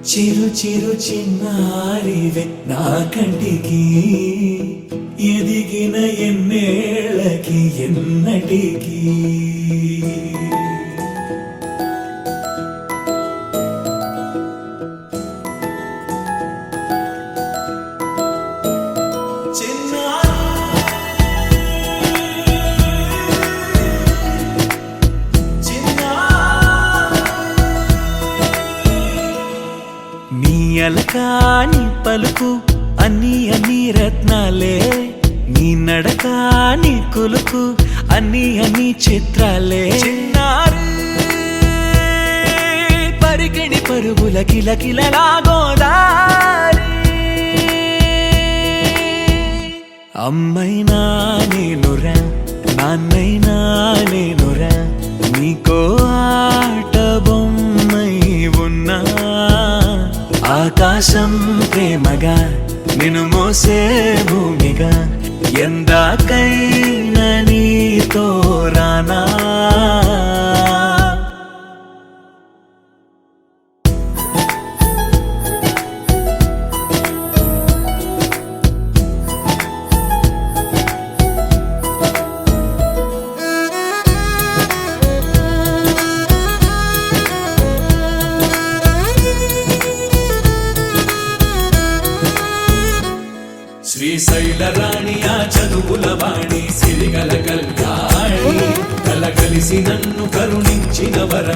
చిరు చిరు చిన్నారివే నా కంటికి ఎదిగిన ఎన్నేళ్ళకి ఎన్నటికి అలకాని పలుకు అన్ని అన్ని రత్నాలే నీ నడక నీ కులుకు అన్ని అన్ని చిత్రాలే చిన్నారు పరికిణి పరుగుల కిలకిలలా గోదారి అమ్మైనా నేనురా నాన్నైనా నేనురా నీకో ఆట బొమ్మై ఉన్నా ఆకాశం ప్రేమగా నిన్ను మోసే భూమిగా ఎందాకైనా నీతో రానా శ్రీశైల రాణి ఆ చదువుల వాణి సిరిగల కళ్యాణి కలగలిసి నన్ను కరుణించిన వర